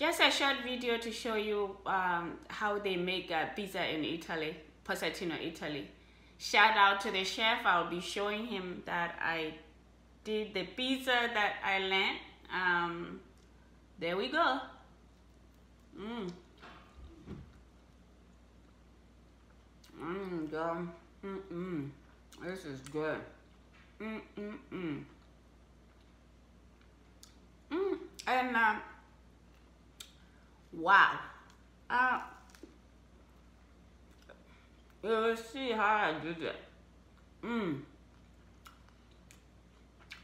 just a short video to show you how they make pizza in Italy, Positano, Italy. Shout out to the chef. I'll be showing him that I did the pizza that I learned. There we go. Girl. This is good. And wow. You will see how I did it.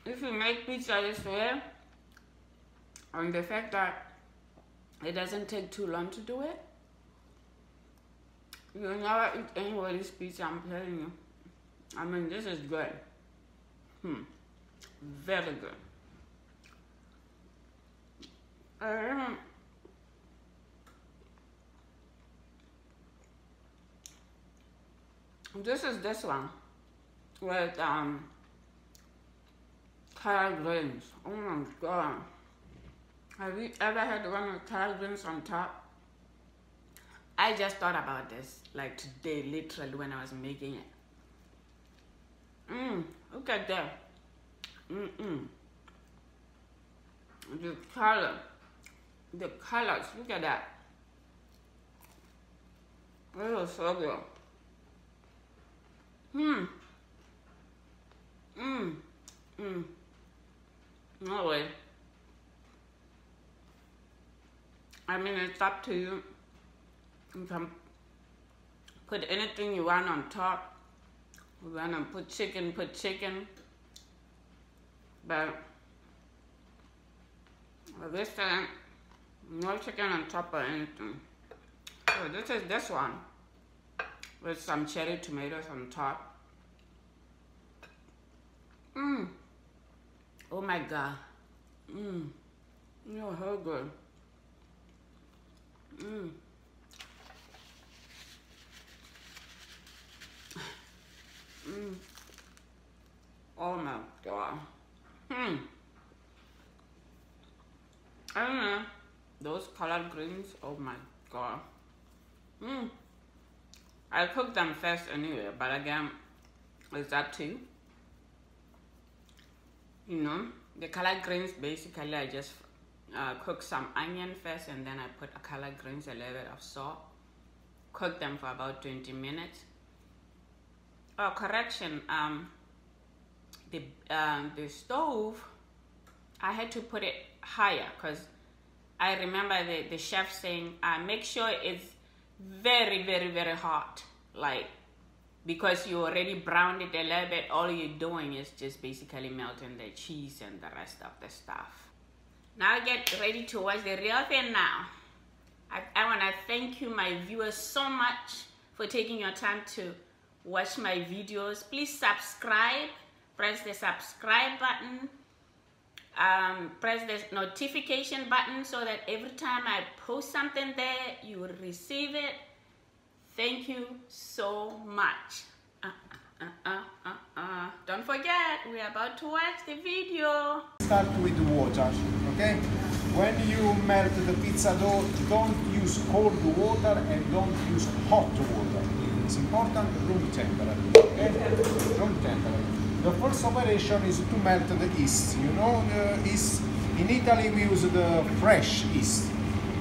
If you make pizza this way, and the fact that it doesn't take too long to do it, you'll never eat anybody's pizza, I'm telling you. I mean, this is good. Very good. This is this one with collard greens. Oh my god. Have you ever had the one with collard greens on top? I just thought about this like today, literally, when I was making it. Look at that. The color, the colors, look at that. It was so good. No way. I mean, it's up to you. You can put anything you want on top. You want to put chicken, but this time, no chicken on top or anything. So this is this one with some cherry tomatoes on top. Oh my god. You're so good. Oh my god. I don't know. Those collard greens, oh my god. I cook them first anyway, but again, it's up to you. You know, the collard greens, basically I just cook some onion first, and then I put a collard greens, a little bit of salt. Cook them for about 20 minutes. Oh, correction, the stove, I had to put it higher because I remember the chef saying, make sure it's very, very, very hot, like, because you already browned it a little bit. All you're doing is just basically melting the cheese and the rest of the stuff. Now get ready to watch the real thing now. I want to thank you, my viewers, so much for taking your time to watch my videos. Please subscribe. Press the subscribe button. Press the notification button so that every time I post something there, you will receive it. Thank you so much. Don't forget, we're about to watch the video. Start with water, okay? When you melt the pizza dough, don't use cold water and don't use hot water. It's important, room temperature, okay? Room temperature. The first operation is to melt the yeast. You know, the yeast, in Italy we use the fresh yeast.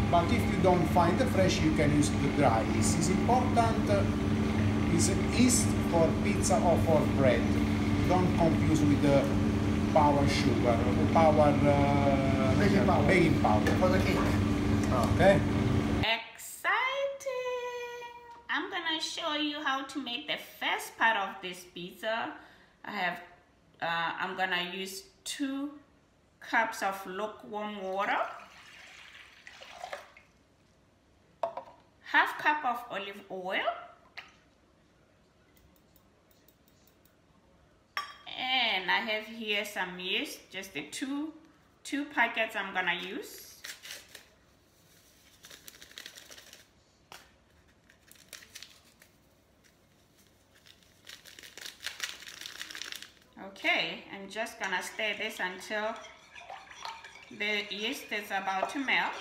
But if you don't find the fresh, you can use the dry yeast. It's important, is yeast for pizza or for bread. Don't confuse with the power sugar, or the power baking powder for the cake. Okay. Exciting! I'm gonna show you how to make the first part of this pizza. I'm gonna use 2 cups of lukewarm water, half cup of olive oil, and I have here some yeast, just the two packets I'm gonna use. Okay, I'm just gonna stir this until the yeast is about to melt.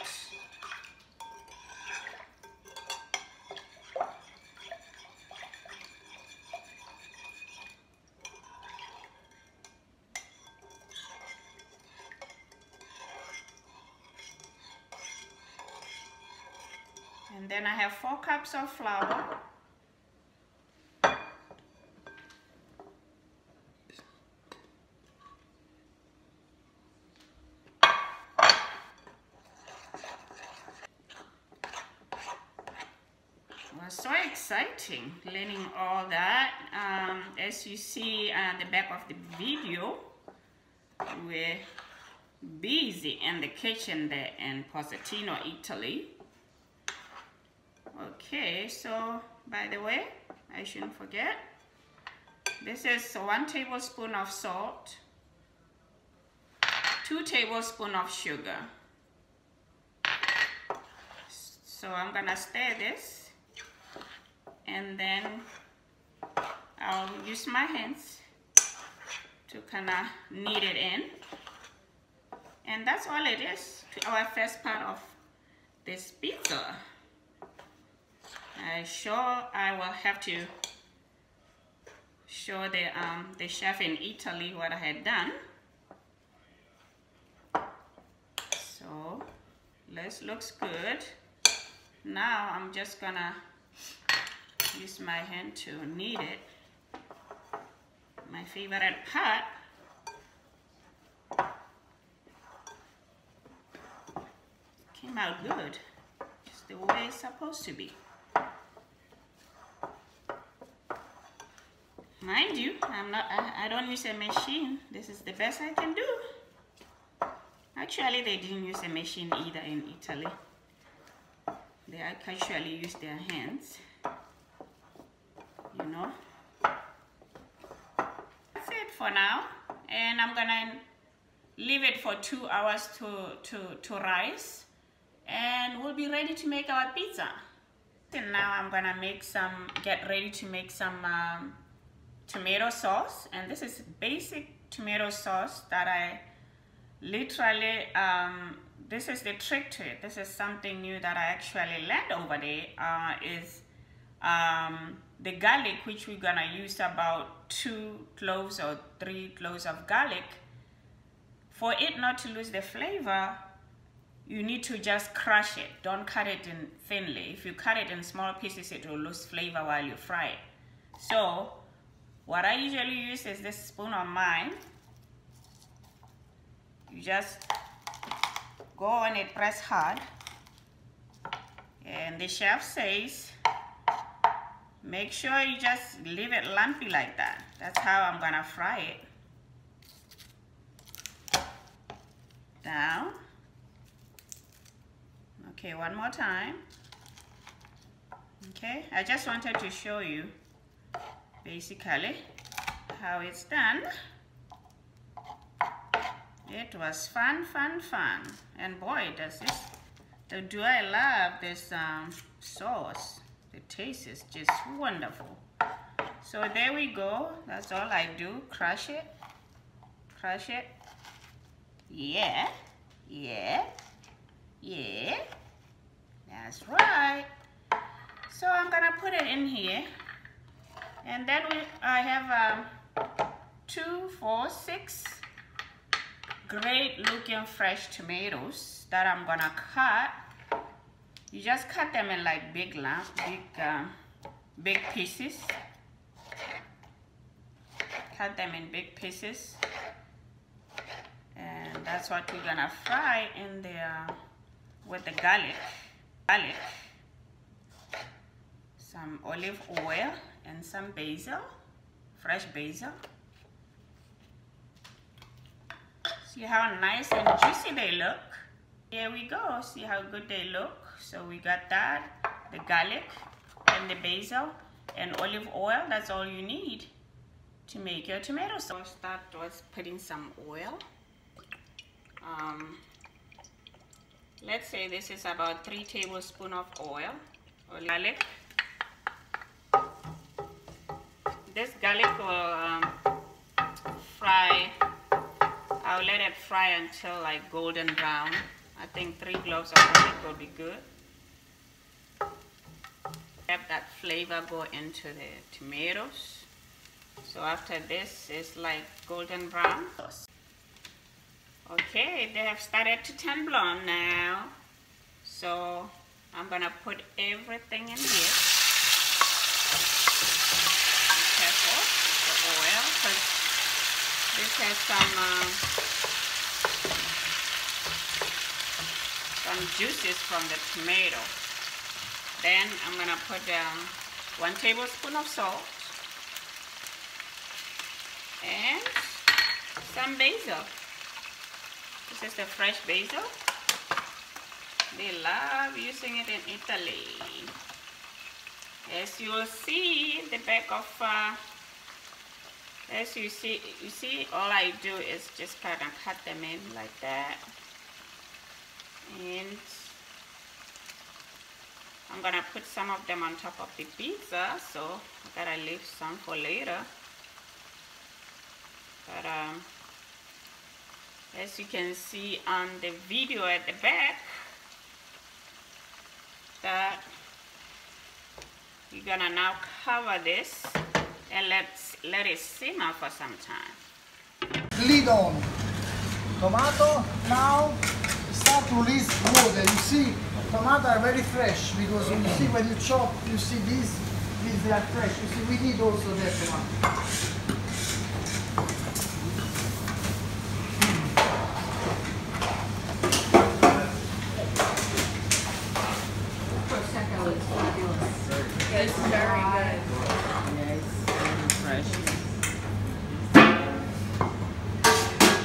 And then I have 4 cups of flour. It was so exciting learning all that. As you see at the back of the video, we're busy in the kitchen there in Positano, Italy. Okay, so by the way, I shouldn't forget, this is 1 tablespoon of salt, 2 tablespoons of sugar. So I'm gonna stir this, and then I'll use my hands to kind of knead it in. And that's all it is to our first part of this pizza. I will have to show the chef in Italy what I had done. So this looks good. Now I'm just gonna use my hand to knead it. My favorite part. Came out good, just the way it's supposed to be. Mind you, I don't use a machine. This is the best I can do. Actually, they didn't use a machine either in Italy. They actually use their hands, you know. That's it for now, and I'm gonna leave it for 2 hours to rise, and we'll be ready to make our pizza. And now I'm gonna get ready to make some tomato sauce, and this is basic tomato sauce that I literally, this is the trick to it. This is something new that I actually learned over there, is the garlic, which we're gonna use about 2 cloves or 3 cloves of garlic. For it not to lose the flavor, you need to just crush it. Don't cut it in thinly. If you cut it in small pieces, it will lose flavor while you fry it. So what I usually use is this spoon of mine. You just go on it, press hard. And the chef says, make sure you just leave it lumpy like that. That's how I'm gonna fry it. Down. Okay, one more time. Okay, I just wanted to show you basically how it's done. It was fun. And boy, do I love this sauce. The taste is just wonderful. So there we go. That's all I do. Crush it. Crush it. Yeah. That's right. So I'm gonna put it in here. And then I have 2, 4, 6 great looking fresh tomatoes that I'm gonna cut. You just cut them in like big pieces. Cut them in big pieces, and that's what we're gonna fry in there with the garlic. Some olive oil and some basil, fresh basil. See how nice and juicy they look. Here we go. See how good they look. So we got that, the garlic and the basil and olive oil. That's all you need to make your tomato sauce. I'll start with putting some oil. Let's say this is about 3 tablespoons of oil or garlic. This garlic will fry. I'll let it fry until like golden brown. I think 3 cloves of garlic will be good. Have that flavor go into the tomatoes. So after this is like golden brown. Okay, they have started to turn blonde now. So I'm gonna put everything in here. Careful, the oil, because this has some juices from the tomato. Then I'm gonna put 1 tablespoon of salt and some basil. This is the fresh basil. They love using it in Italy. As you will see, the back of, as you see, all I do is just kind of cut them in like that. And I'm gonna put some of them on top of the pizza, so I gotta leave some for later. But as you can see on the video at the back, that you're gonna now cover this and let it simmer for some time. Lid on. Tomato now start to release water. You see, tomatoes are very fresh because you see when you chop, you see these they are fresh. You see, we need also that tomato. It's very good. Yes, fresh.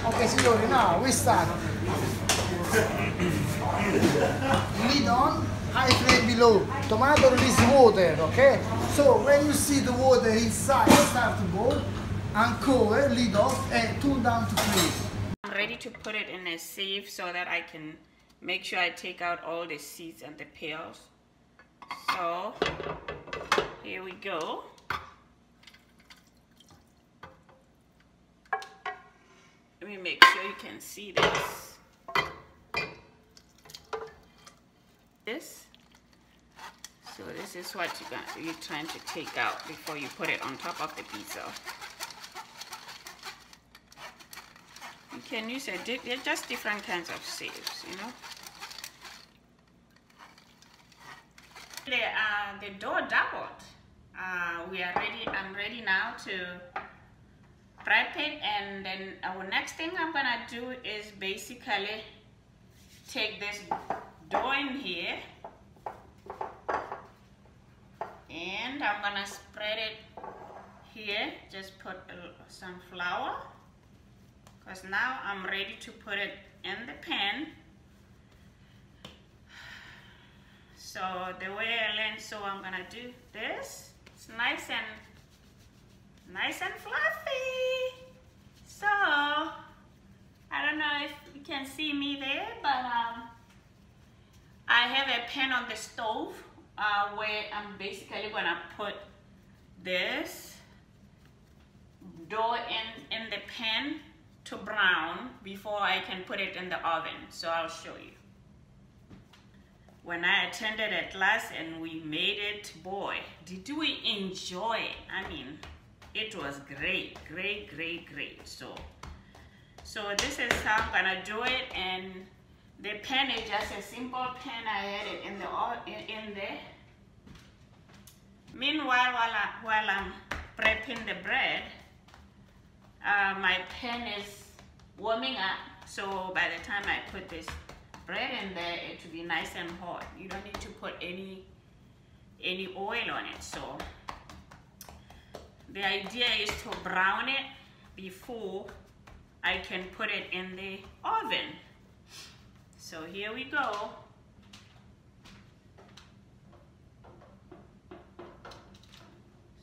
Okay, signori, now we start. Lid on, high flame below. Tomato release water, okay? So when you see the water inside start to boil, uncover, lid off, and turn down to flame. I'm ready to put it in a sieve so that I can make sure I take out all the seeds and the peels. So here we go. Let me make sure you can see this. So this is what you're trying to take out before you put it on top of the pizza. You can use they're just different kinds of sieves, you know. The dough doubled. I'm ready now to prep it, and then our next thing I'm gonna do is basically take this dough in here and I'm gonna spread it here. Just put some flour, because now I'm ready to put it in the pan. So the way I learned, so I'm gonna do this. It's nice and fluffy. So I don't know if you can see me there, but I have a pan on the stove where I'm basically gonna put this dough in the pan to brown before I can put it in the oven. So I'll show you. When I attended a class and we made it, boy, did we enjoy it. I mean, it was great. So this is how I'm gonna do it, and the pan is just a simple pan. I had it in there. Meanwhile, while I'm prepping the bread, my pan is warming up. So by the time I put this bread in there, it will be nice and hot. You don't need to put any oil on it. So the idea is to brown it before I can put it in the oven. So here we go.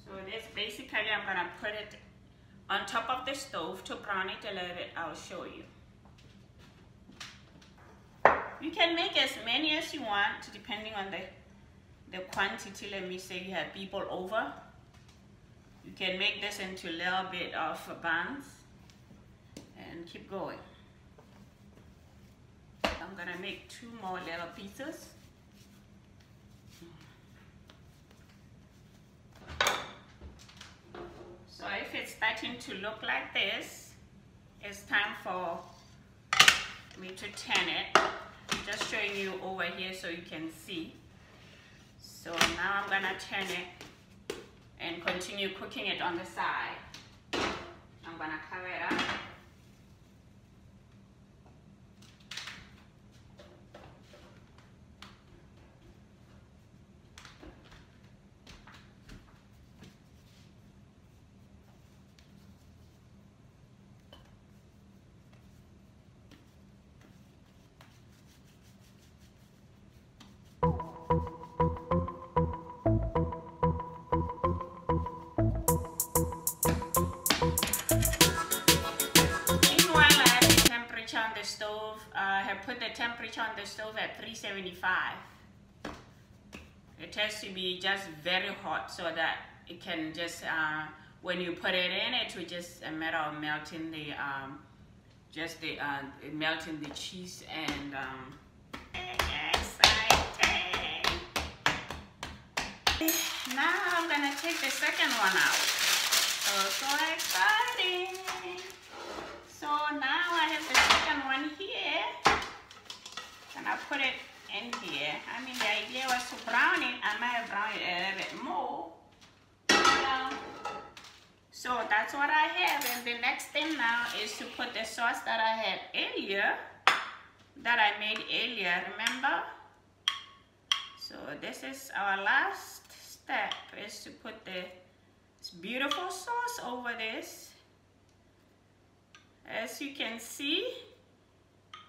So this basically, I'm gonna put it on top of the stove to brown it a little bit. I'll show you. You can make as many as you want, depending on the quantity. Let me say you have people over. You can make this into a little bit of buns and keep going. I'm gonna make 2 more little pieces. So if it's starting to look like this, it's time for me to turn it. I'm just showing you over here so you can see. So now I'm gonna turn it and continue cooking it on the side. I'm gonna cover it up. I have put the temperature on the stove at 375. It has to be just very hot so that it can just, when you put it in, it will just a matter of melting the, melting the cheese and exciting. Now I'm gonna take the second one out. So exciting. So now I have the second one here, and I put it in here. I mean, the idea was to brown it. I might have browned it a little bit more. So that's what I have, and the next thing now is to put the sauce that I had earlier, that I made earlier, remember? So this is our last step, is to put this beautiful sauce over this. As you can see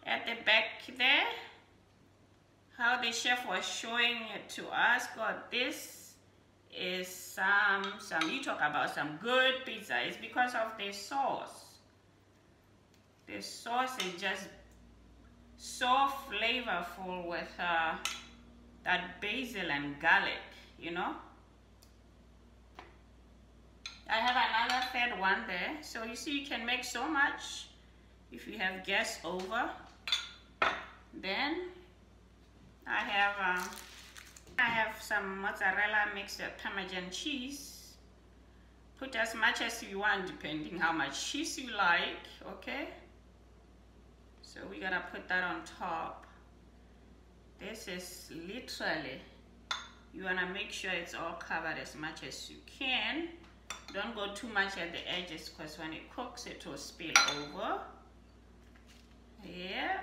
at the back there, how the chef was showing it to us. God, this is some you talk about some good pizza. It's because of the sauce. The sauce is just so flavorful with that basil and garlic, you know. I have another third one there. So you see, you can make so much if you have guests over. Then I have some mozzarella mixed with Parmesan cheese. Put as much as you want, depending how much cheese you like, okay? So we're gonna put that on top. This is literally, you wanna make sure it's all covered as much as you can. Don't go too much at the edges, because when it cooks, it will spill over. Yeah,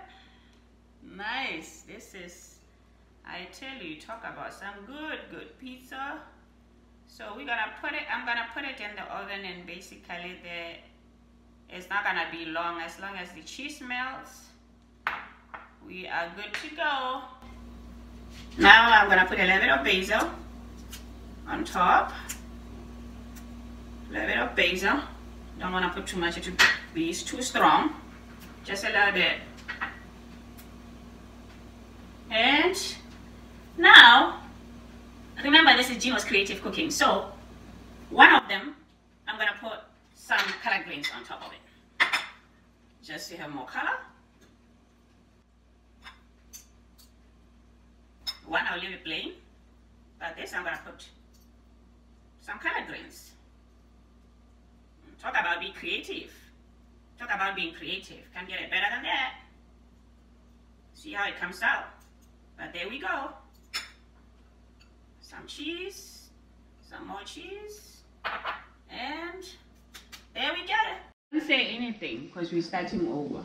nice. This is, I tell you, talk about some good pizza. So we're gonna put it, I'm gonna put it in the oven, and basically it's not gonna be long. As long as the cheese melts, we are good to go. Now I'm gonna put a little bit of basil on top. A little bit of basil. Don't want to put too much, it will be too strong. Just a little bit. And now, remember, this is Gino's creative cooking. So one of them, I'm going to put some color greens on top of it, just to have more color. One I'll leave it plain, but this I'm going to put some color greens. Talk about being creative. Talk about being creative. Can't get it better than that. See how it comes out. But there we go. Some cheese, some more cheese, and there we got it. Don't say anything, because we're starting over.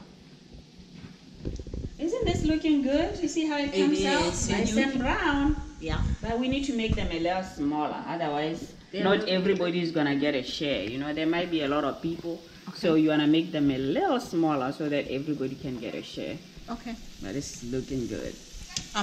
Isn't this looking good? You see how it comes out? Nice and brown. Yeah. But we need to make them a little smaller, otherwise not everybody is gonna get a share. You know, there might be a lot of people, so you wanna make them a little smaller so that everybody can get a share. Okay. But it's looking good.